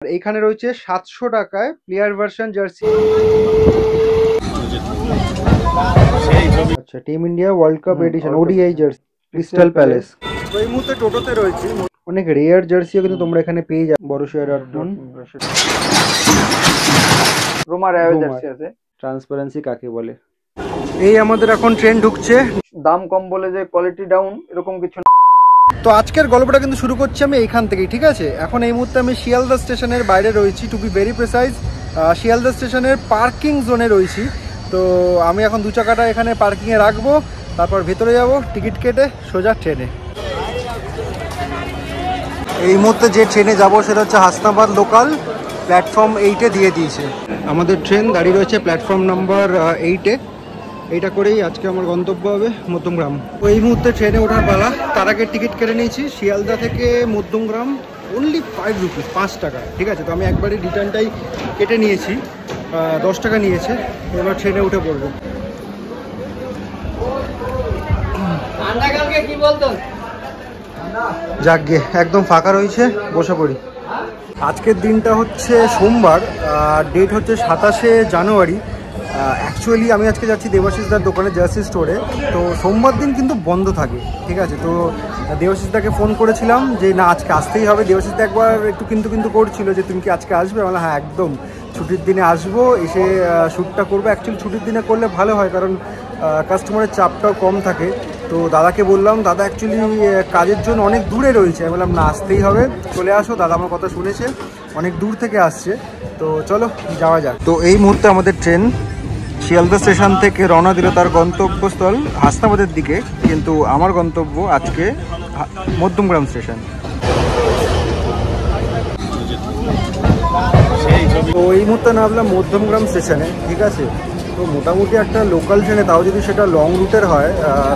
আর এইখানে রয়েছে 700 টাকায় প্লেয়ার ভার্সন জার্সি। আচ্ছা, team India world cup edition ODI jersey, crystal palace. তো এই মুহূর্তে টোটোতে রয়েছে, অনেক রেয়ার জার্সিও কিন্তু তোমরা এখানে পেয়ে যাবে। Borussia Dortmund, Ruma Rayo jersey আছে। ট্রান্সপারেন্সি কাকে বলে? এই আমাদের এখন ট্রেন ঢুকছে। দাম কম বলে যে কোয়ালিটি ডাউন এরকম কিছু না। তো আজকের গল্পটা কিন্তু শুরু করছি আমি এইখান থেকেই, ঠিক আছে? এখন এই মুহূর্তে আমি শিয়ালদা স্টেশনের বাইরে রয়েছি, to be very precise Sealdah স্টেশনের পার্কিং জোনে রয়েছি। তো আমি এখন দু চাকাটা এখানে পার্কিংয়ে রাখবো, তারপর ভেতরে যাব টিকিট কেটে সোজা ট্রেনে। এই মুহূর্তে যে ট্রেনে যাব সেটা হচ্ছে হাসনাবাদ লোকাল, প্ল্যাটফর্ম 8-এ দিয়ে দিয়েছে। আমাদের ট্রেন দাঁড়িয়ে রয়েছে প্ল্যাটফর্ম নাম্বার 8-এ। এইটা করেই আজকে আমার গন্তব্য হবে মধ্যমগ্রাম। তো এই মুহূর্তে ট্রেনে ওঠার পালা। তার আগে টিকিট কেটে নিয়েছি শিয়ালদা থেকে মধ্যমগ্রাম, অনলি 5 রুপিস, 5 টাকা, ঠিক আছে? তো আমি একবারে রিটার্নটাই কেটে নিয়েছি, 10 টাকা নিয়েছে। এবার ট্রেনে উঠে পড়বো। যাক গে, একদম ফাঁকা রয়েছে, বসে পড়ি। আজকের দিনটা হচ্ছে সোমবার, ডেট হচ্ছে 27শে জানুয়ারি। অ্যাকচুয়ালি আমি আজকে যাচ্ছি দেবাশিসদার দোকানে, জার্সি স্টোরে। তো সোমবার দিন কিন্তু বন্ধ থাকে, ঠিক আছে? তো দেবাশিসদাকে ফোন করেছিলাম যে না আজকে আসতেই হবে। দেবাশিসদা একবার একটু কিন্তু করছিল যে তুমি কি আজকে আসবে? বললাম হ্যাঁ একদম, ছুটির দিনে আসবো, এসে শ্যুটটা করবো। অ্যাকচুয়ালি ছুটির দিনে করলে ভালো হয়, কারণ কাস্টমারের চাপটাও কম থাকে। তো দাদাকে বললাম, দাদা অ্যাকচুয়ালি কাজের জন্য অনেক দূরে রয়েছে। আমি বললাম না আসতেই হবে, চলে আসো। দাদা আমার কথা শুনেছে, অনেক দূর থেকে আসছে। তো চলো যাওয়া যাক। তো এই মুহূর্তে আমাদের ট্রেন শিয়ালদা স্টেশন থেকে রওনা দিল তার গন্তব্যস্থল হাসনাবাদের দিকে, কিন্তু আমার গন্তব্য আজকে মধ্যমগ্রাম স্টেশন। তো এই মুহূর্তে নামলাম মধ্যমগ্রাম স্টেশনে, ঠিক আছে? তো মোটামুটি একটা লোকাল ট্রেনে, তাও যদি সেটা লং রুটের হয়,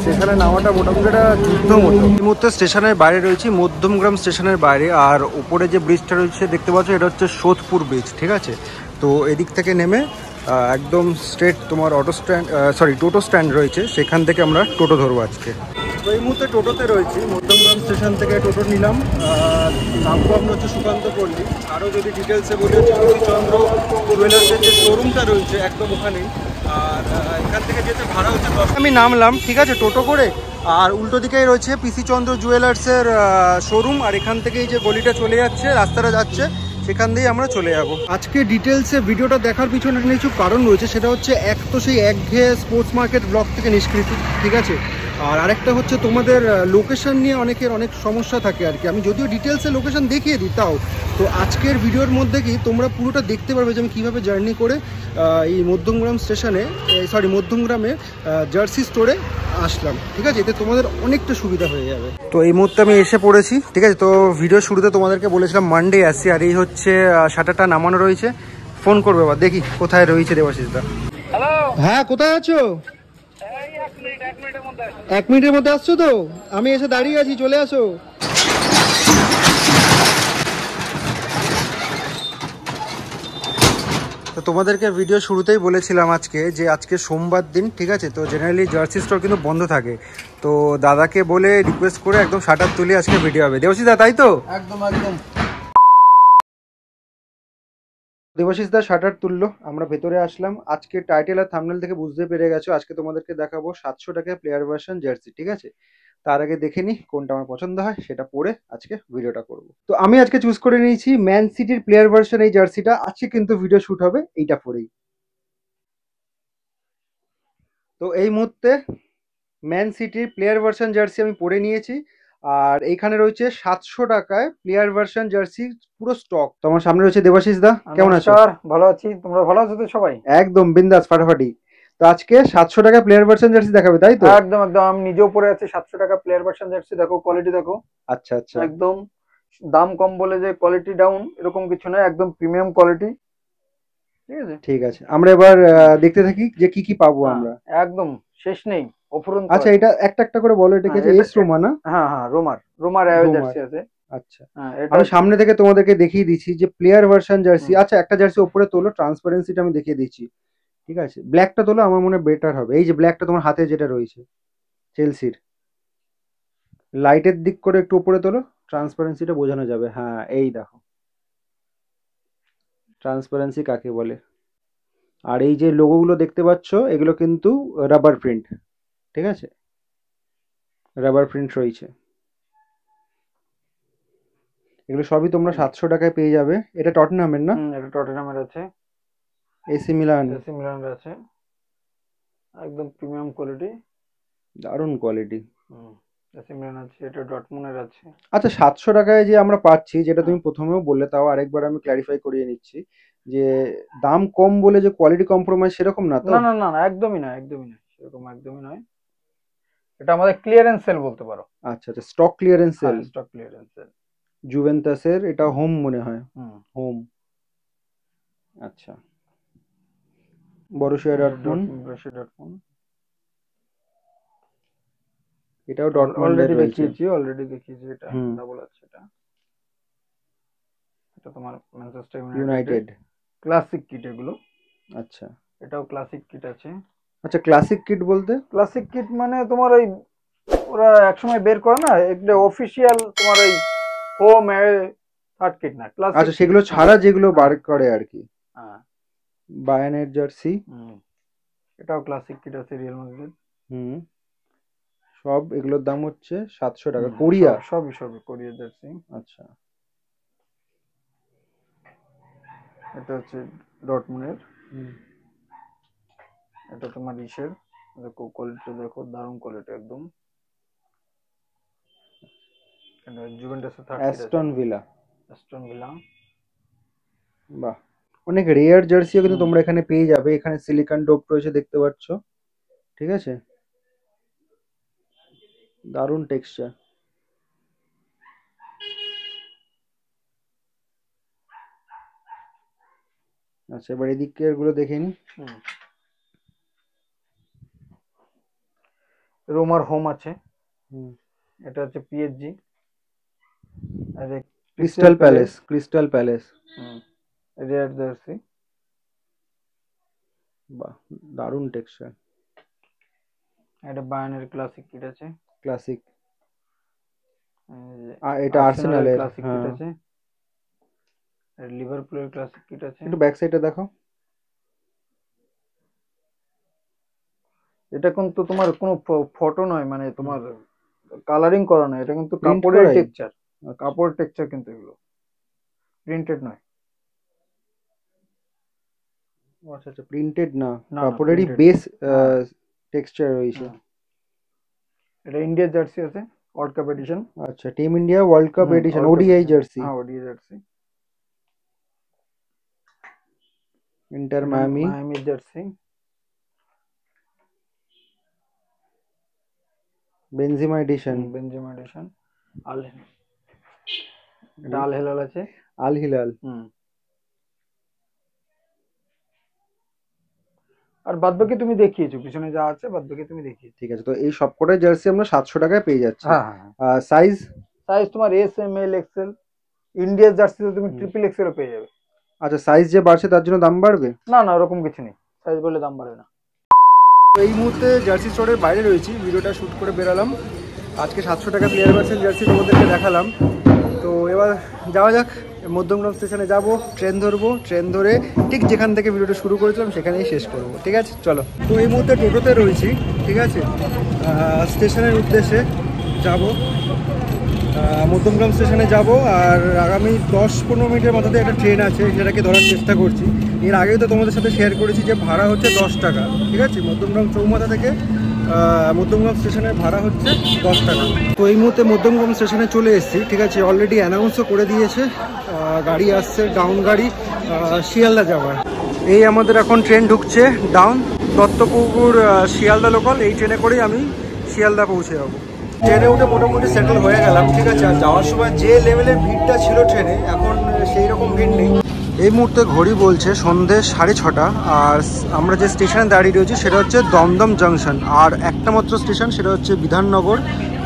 স্টেশনে নামাটা মোটামুটি একটা যুদ্ধ মতো। এই মুহূর্তে স্টেশনের বাইরে রয়েছি, মধ্যমগ্রাম স্টেশনের বাইরে। আর উপরে যে ব্রিজটা রয়েছে দেখতে পাচ্ছ, এটা হচ্ছে সোদপুর ব্রিজ, ঠিক আছে? তো এদিক থেকে নেমে একদম স্ট্রেট তোমার টোটো স্ট্যান্ড রয়েছে, সেখান থেকে আমরা টোটো ধরবো আজকে। তো এই মুহূর্তে টোটোতে রয়েছি, মধ্যমগ্রাম স্টেশন থেকে টোটো নিলাম। নামবো আমরা হচ্ছে সুকান্ত পল্লী। আরও যদি ডিটেলসে বলি হচ্ছে পিসিচন্দ্র জুয়েলার্সের যে শোরুমটা রয়েছে একদম ওখানেই। আর এখান থেকে যেতে ভাড়া হচ্ছে 10। আমি নামলাম, ঠিক আছে, টোটো করে। আর উল্টো দিকেই রয়েছে পিসিচন্দ্র জুয়েলার্সের শোরুম। আর এখান থেকেই যে গলিটা চলে যাচ্ছে, রাস্তাটা যাচ্ছে, সেখান দিয়েই আমরা চলে যাব। আজকে ডিটেলসে ভিডিওটা দেখার পিছনে কিছু কারণ রয়েছে। সেটা হচ্ছে এক তো সেই একঘেয়ে স্পোর্টস মার্কেট ব্লগ থেকে নিষ্কৃতি, ঠিক আছে? আর আরেকটা হচ্ছে তোমাদের লোকেশন নিয়ে অনেকের অনেক সমস্যা থাকে আর কি। আমি যদিও ডিটেলসে লোকেশন দেখিয়ে দিই, তাও তো আজকের ভিডিওর মধ্যে কি তোমরা পুরোটা দেখতে পারবে যে আমি কীভাবে জার্নি করে এই মধ্যমগ্রাম স্টেশনে, মধ্যমগ্রামে জার্সি স্টোরে আসলাম, ঠিক আছে? এতে তোমাদের অনেকটা সুবিধা হয়ে যাবে। তো এই মুহূর্তে আমি এসে পড়েছি, ঠিক আছে? তো ভিডিও শুরুতে তোমাদেরকে বলেছিলাম মানডে আসছি। আর এই হচ্ছে শাটারটা নামানো রয়েছে। ফোন করবে এবার, দেখি কোথায় রয়েছে দেবাশিসদা। হ্যাঁ, কোথায় আছো? 1 মিনিটের মধ্যে আসছো তো? আমি এসে দাঁড়িয়ে আছি, চলে আসো। তো তোমাদেরকে ভিডিও শুরুতেই বলেছিলাম আজকে যে আজকে সোমবার দিন, ঠিক আছে? তো জেনারেলি জার্সি স্টোর কিন্তু বন্ধ থাকে। তো দাদাকে বলে রিকোয়েস্ট করে একদম শাটার তুলে আজকে ভিডিও হবে। দেবাশিসদা, তাই তো? একদম একদম। দেবাশিসদা শাটার তুললো, আমরা ভেতরে আসলাম। আজকে টাইটেল আর থাম্বনেল থেকে বুঝতে পেরে গেছো, আজকে তোমাদেরকে দেখাবো 700 টাকায় প্লেয়ার ভার্সন জার্সি, ঠিক আছে? তার আগে দেখে নি কোনটা আমার পছন্দ হয়, সেটা পরে আজকে ভিডিওটা করব। তো আমি আজকে চুজ করে নিয়েছি ম্যান সিটির প্লেয়ার ভার্সন এই জার্সিটা। আজকে কিন্তু ভিডিও শুট হবে এইটা পরেই। তো এই মুহূর্তে ম্যান সিটির প্লেয়ার ভার্সন জার্সি আমি পরে নিয়েছি। আর এইখানে রয়েছে 700 টাকায় প্লেয়ার ভার্সন জার্সি পুরো স্টক। তো আমার সামনে রয়েছে দেবাশিস দা, কেমন আছো? ভালো আছি, তোমরা ভালো আছো তো সবাই? একদম বিন্দাস, ফাটাফাটি। তো আজকে 700 টাকা প্লেয়ার ভার্সন জার্সি দেখাবে, তাই তো? একদম একদম, আমি নিজেও পরে আছি 700 টাকা প্লেয়ার ভার্সন জার্সি। দেখো কোয়ালিটি দেখো, আচ্ছা আচ্ছা, একদম দাম কম বলে যে কোয়ালিটি ডাউন এরকম কিছু নয়, একদম প্রিমিয়াম কোয়ালিটি, ঠিক আছে? ঠিক আছে, আমরা এবার দেখতে থাকি যে কি কি পাবো আমরা। একদম শেষ নেই, অফুরন্ত আচ্ছা, আছে। এটা একটা একটা করে বলো। এটা কি আছে? এস রোমা না? হ্যাঁ, রোমার রায়ো রোমার, জার্সি আছে। আচ্ছা। এটা আমি সামনে থেকে তোমাদেরকে দেখিয়ে দিচ্ছি যে প্লেয়ার ভার্সন জার্সি। আচ্ছা, একটা জার্সি উপরে তোলো, ট্রান্সপারেন্সিটা আমি দেখিয়ে দিচ্ছি, ঠিক আছে? ব্ল্যাকটা তোলো, আমার মনে বেটার হবে। এই যে ব্ল্যাকটা তোমার হাতে যেটা রয়েছে চেলসির, লাইটের দিক করে একটু উপরে তোলো, ট্রান্সপারেন্সিটা বোঝানো যাবে। হ্যাঁ, এই দেখো, ট্রান্সপারেন্সি কাকে বলে। আর এই যে লোগোগুলো দেখতে পাচ্ছ এগুলো কিন্তু রাবার প্রিন্ট, ঠিক আছে, রাবার প্রিন্ট রয়েছে। এগুলো সবই তোমরা 700 টাকায় পেয়ে যাবে। এটা টটনহামের না? এটা টটনহামের আছে, এসি মিলান আছে, একদম প্রিমিয়াম কোয়ালিটি, দারুণ কোয়ালিটি। এসি মিলান আছে, এটা ডটমুনের আছে। আচ্ছা 700 টাকায় যে আমরা পাচ্ছি, যেটা তুমি প্রথমেও বললে, তাও আরেকবার আমি ক্ল্যারিফাই করিয়ে নিচ্ছি যে দাম কম বলে যে কোয়ালিটি কম্প্রোমাইজ সেরকম না তো? না না না, একদমই না, একদমই না, সেরকম একদমই নয়। এটা আমাদের ক্লিয়ারেন্স সেল বলতে পারো। আচ্ছা আচ্ছা, stock clearance sale. Stock clearance sale. জুভেন্টাসের এটা হোম মনে হয়। হোম। আচ্ছা, বরুসিয়া ডটমুন্ড। এটাও ডটমুন্ডের রয়েছে। অলরেডি দেখিয়েছি এটা ডাবল আছে। এটা তোমার ম্যানচেস্টার ইউনাইটেড ক্লাসিক কিট এগুলো। আচ্ছা, এটাও ক্লাসিক কিট আছে। আচ্ছা, ক্লাসিক কিট বলতে? ক্লাসিক কিট মানে তোমার ওই ওরা একসময় বের করে না, একটা অফিশিয়াল তোমার ওই হোম থার্ড কিট না, ক্লাসিক। আচ্ছা, সেগুলো ছাড়া যেগুলো বার করে আর কি। হ্যাঁ, বায়ার্নের জার্সি। এটাও ক্লাসিক কিট আছে, রিয়াল মাদ্রিদ। সব এগুলোর দাম হচ্ছে 700 টাকা। কোরিয়া সবই কোরিয়া জার্সি। আচ্ছা, এটা হচ্ছে ডটমুনের। এটা তোমার ইসের, দেখো কোয়ালিটি, দেখো দারুণ কোয়ালিটি একদম। এটা জুভেন্টাসের থার্ড কিট আছে। Aston villa. বাহ, অনেক রেয়ার জার্সিও কিন্তু তোমরা এখানে পেয়ে যাবে। এখানে সিলিকন ডোপ রয়েছে দেখতে পাচ্ছ, ঠিক আছে, দারুণ টেক্সচার। আচ্ছা, এবার এদিকে এগুলো দেখে নি। রোমার হোম আছে। এটা হচ্ছে PSG. Crystal palace rare jersey. বাহ, দারুণ টেক্সচার। এটা বায়ার্নের ক্লাসিক কিট আছে। ক্লাসিক। আর এটা আর্সেনালের ক্লাসিক কিট আছে। আর লিভারপুলের ক্লাসিক কিট আছে। একটু ব্যাক সাইডে দেখো। এটা কিন্তু তোমার কোনো ফটো নয়, মানে তোমার কালারিং করা নয়, এটা কিন্তু কাপড়ের টেক্সচার। কাপড়ের টেক্সচার কিন্তু এগুলো প্রিন্টেড নয়। আচ্ছা আচ্ছা, প্রিন্টেড না, কাপড়েরই বেস টেক্সচার রয়েছে। এটা ইন্ডিয়া জার্সি আছে, ওয়ার্ল্ড কাপ এডিশন। আচ্ছা, team India world cup edition, ODI jersey. হ্যাঁ, ODI jersey. Inter Miami jersey. Benzema edition. Al Hilal আছে। Al Hilal. আর বাদবাকি তুমি দেখিয়েছো, পিছনে যা আছে বাদবাকি তুমি দেখিয়েছো। ঠিক আছে, তো এই সবকটাই জার্সি আমরা 700 টাকায় পেয়ে যাচ্ছি। সাইজ তোমার এস, এম, এল, এক্সেল। ইন্ডিয়ার জার্সিতে তুমি ট্রিপল এক্সেল পেয়ে যাবে। আচ্ছা, সাইজ যে বাড়ছে তার জন্য দাম বাড়বে? না না, ওরকম কিছু নেই, সাইজ বললে দাম বাড়বে না। তো এই মুহূর্তে জার্সি স্টোরের বাইরে রয়েছি, ভিডিওটা শ্যুট করে বেরালাম। আজকে 700 টাকা প্লেয়ার ভার্সন জার্সি তোমাদেরকে দেখালাম। তো এবার যাওয়া যাক, মধ্যমগ্রাম স্টেশনে যাব, ট্রেন ধরবো, ট্রেন ধরে ঠিক যেখান থেকে ভিডিওটা শুরু করেছিলাম সেখানেই শেষ করবো। ঠিক আছে, চলো। তো এই মুহূর্তে টোটোতে রয়েছি, ঠিক আছে, স্টেশনের উদ্দেশ্যে যাব, মধ্যমগ্রাম স্টেশনে যাব। আর আগামী 10-15 মিনিটের মাথাতে একটা ট্রেন আছে, সেটাকে ধরার চেষ্টা করছি। এর আগেও তো তোমাদের সাথে শেয়ার করেছি যে ভাড়া হচ্ছে 10 টাকা, ঠিক আছে, মধ্যমগ্রাম চৌমাথা থেকে মধ্যমগ্রাম স্টেশনের ভাড়া হচ্ছে 10 টাকা। তো এই মুহূর্তে মধ্যমগ্রাম স্টেশনে চলে এসেছি, ঠিক আছে, অলরেডি অ্যানাউন্সও করে দিয়েছে, গাড়ি আসছে, ডাউন গাড়ি, শিয়ালদা যাওয়ার। এই আমাদের এখন ট্রেন ঢুকছে ডাউন, দত্তপুকুর শিয়ালদা লোকাল। এই ট্রেনে করেই আমি শিয়ালদা পৌঁছে যাবো। ট্রেনে উঠে মোটামুটি সেটেল হয়ে গেলাম, ঠিক আছে। আর যাওয়ার সময় যে লেভেলের ভিড়টা ছিল ট্রেনে, এখন সেই রকম ভিড় নেই। এই মুহূর্তে ঘড়ি বলছে সন্ধে 6:30, আর আমরা যে স্টেশনে দাঁড়িয়ে রয়েছি সেটা হচ্ছে দমদম জাংশন। আর একটা মাত্র স্টেশন, সেটা হচ্ছে বিধাননগর।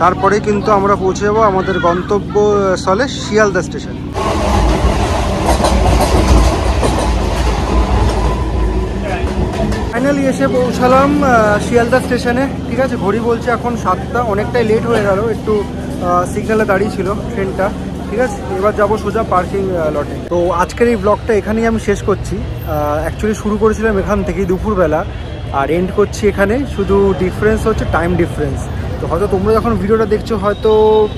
তারপরে কিন্তু আমরা পৌঁছে যাবো আমাদের গন্তব্যস্থলে শিয়ালদা স্টেশন। ফাইনালি এসে পৌঁছালাম শিয়ালদা স্টেশনে, ঠিক আছে। ঘড়ি বলছে এখন 7টা, অনেকটাই লেট হয়ে গেল, একটু সিগন্যালে দাঁড়িয়ে ছিল ট্রেনটা। ঠিক আছে, এবার যাবো সোজা পার্কিং লটে। তো আজকের এই ব্লগটা এখানেই আমি শেষ করছি। অ্যাকচুয়ালি শুরু করেছিলাম এখান থেকেই দুপুরবেলা, আর এন্ড করছি এখানে। শুধু ডিফারেন্স হচ্ছে টাইম ডিফারেন্স। তো হয়তো তোমরা যখন ভিডিওটা দেখছো হয়তো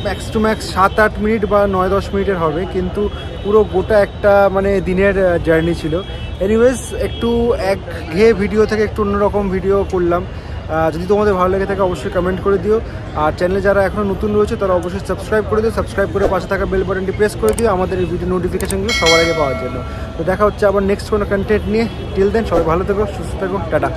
ম্যাক্স টু ম্যাক্স 7-8 মিনিট বা 9-10 মিনিটের হবে, কিন্তু পুরো গোটা একটা মানে দিনের জার্নি ছিল। এনিওয়েজ, একটু একঘেয়ে ভিডিও থেকে একটু অন্যরকম ভিডিও করলাম। যদি তোমাদের ভালো লেগে থাকে অবশ্যই কমেন্ট করে দিও, আর চ্যানেলে যারা এখনও নতুন রয়েছে তারা অবশ্যই সাবস্ক্রাইব করে দিও। সাবস্ক্রাইব করে পাশে থাকা বেল বাটনটি প্রেস করে দিও আমাদের এই ভিডিও নোটিফিকেশনগুলো সবার আগে পাওয়ার জন্য। তো দেখা হচ্ছে আবার নেক্সট কোনো কন্টেন্ট নিয়ে। টিল দেন সবাই ভালো থেকো, সুস্থ থেকো, টাটা।